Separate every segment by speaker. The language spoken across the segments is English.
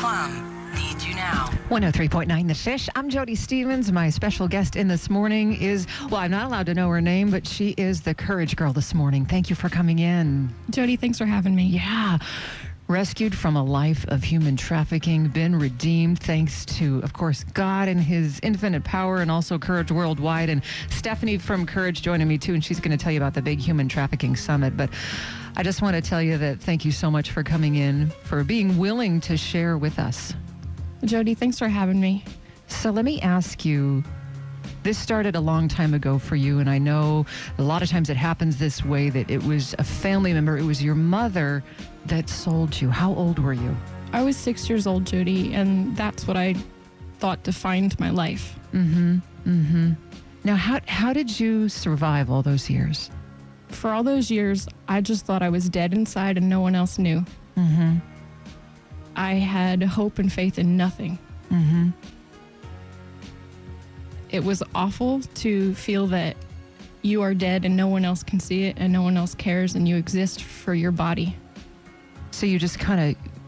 Speaker 1: Plum needs you now.
Speaker 2: 103.9 The Fish. I'm Jodie Stevens. My special guest in this morning is, well, I'm not allowed to know her name, but she is the Courage Girl this morning. Thank you for coming in.
Speaker 3: Jodie, thanks for having me.
Speaker 2: Yeah. Rescued from a life of human trafficking, been redeemed thanks to, of course, God and his infinite power, and also Courage Worldwide. And Stephanie from Courage joining me too, and she's going to tell you about the big human trafficking summit. But I just want to tell you that thank you so much for coming in, for being willing to share with us.
Speaker 3: Jodie, thanks for having me.
Speaker 2: So let me ask you, this started a long time ago for you, and I know a lot of times it happens this way, that it was a family member, it was your mother that sold you. How old were you?
Speaker 3: I was 6 years old, Jodie, and that's what I thought defined my life.
Speaker 2: Now, how did you survive all those years?
Speaker 3: For all those years, I just thought I was dead inside and no one else knew. I had hope and faith in nothing. It was awful to feel that you are dead and no one else can see it and no one else cares, and you exist for your body.
Speaker 2: So you just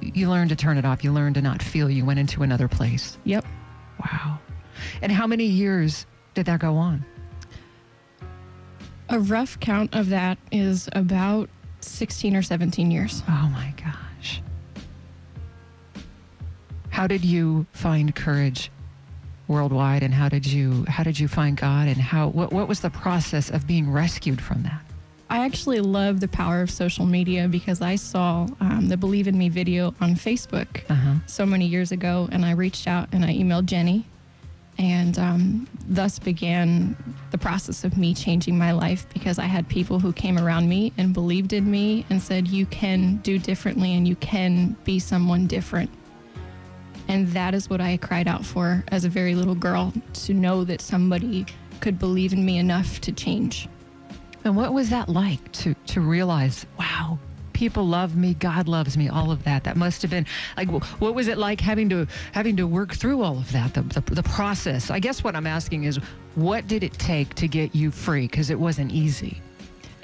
Speaker 2: you learned to turn it off. You learned to not feel. You went into another place.
Speaker 3: Yep.
Speaker 2: Wow. And how many years did that go on?
Speaker 3: A rough count of that is about 16 or 17 years.
Speaker 2: Oh my gosh. How did you find Courage Worldwide, and how did you find God, and what was the process of being rescued from that?
Speaker 3: I actually love the power of social media because I saw the Believe in Me video on Facebook so many years ago, and I reached out and I emailed Jenny, and thus began the process of me changing my life, because I had people who came around me and believed in me and said, you can do differently and you can be someone different. And that is what I cried out for as a very little girl, to know that somebody could believe in me enough to change.
Speaker 2: And what was that like to realize, wow, people love me, God loves me, all of that? That must have been like, what was it like having to work through all of that, the process? I guess what I'm asking is, what did it take to get you free? Because it wasn't easy.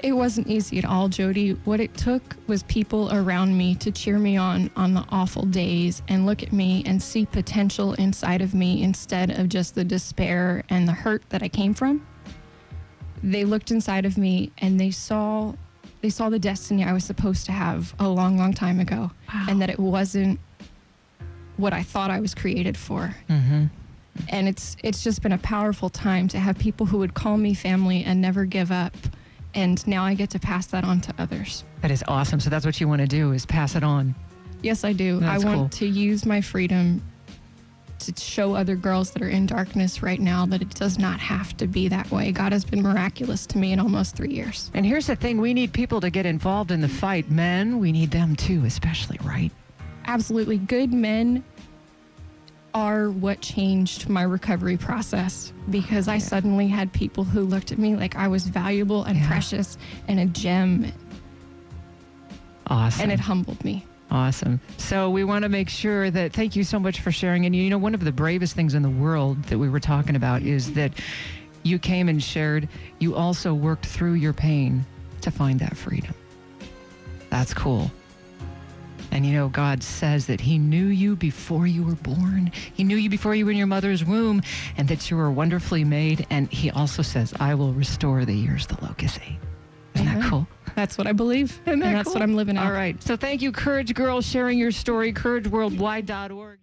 Speaker 3: It wasn't easy at all, Jodie. What it took was people around me to cheer me on the awful days and look at me and see potential inside of me instead of just the despair and the hurt that I came from. They looked inside of me and they saw the destiny I was supposed to have a long, long time ago.
Speaker 2: Wow.
Speaker 3: And that it wasn't what I thought I was created for. And it's just been a powerful time to have people who would call me family and never give up. And now I get to pass that on to others.
Speaker 2: That is awesome. So that's what you want to do, is pass it on.
Speaker 3: Yes, I do.
Speaker 2: That's
Speaker 3: I want
Speaker 2: cool.
Speaker 3: to use my freedom to show other girls that are in darkness right now that it does not have to be that way. God has been miraculous to me in almost 3 years.
Speaker 2: And here's the thing. We need people to get involved in the fight. Men, we need them too, especially, right?
Speaker 3: Absolutely. Good men are what changed my recovery process, because I suddenly had people who looked at me like I was valuable and precious and a gem.
Speaker 2: Awesome.
Speaker 3: And it humbled me.
Speaker 2: Awesome. So we want to make sure that, thank you so much for sharing. And you know, one of the bravest things in the world that we were talking about is that you came and shared. You also worked through your pain to find that freedom. That's cool. And you know, God says that he knew you before you were born. He knew you before you were in your mother's womb, and that you were wonderfully made. And he also says, I will restore the years the locusts ate. Isn't that cool?
Speaker 3: That's what I believe.
Speaker 2: Isn't that
Speaker 3: and that's
Speaker 2: cool?
Speaker 3: what I'm living out.
Speaker 2: All right. So thank you, Courage Girl, sharing your story. CourageWorldwide.org.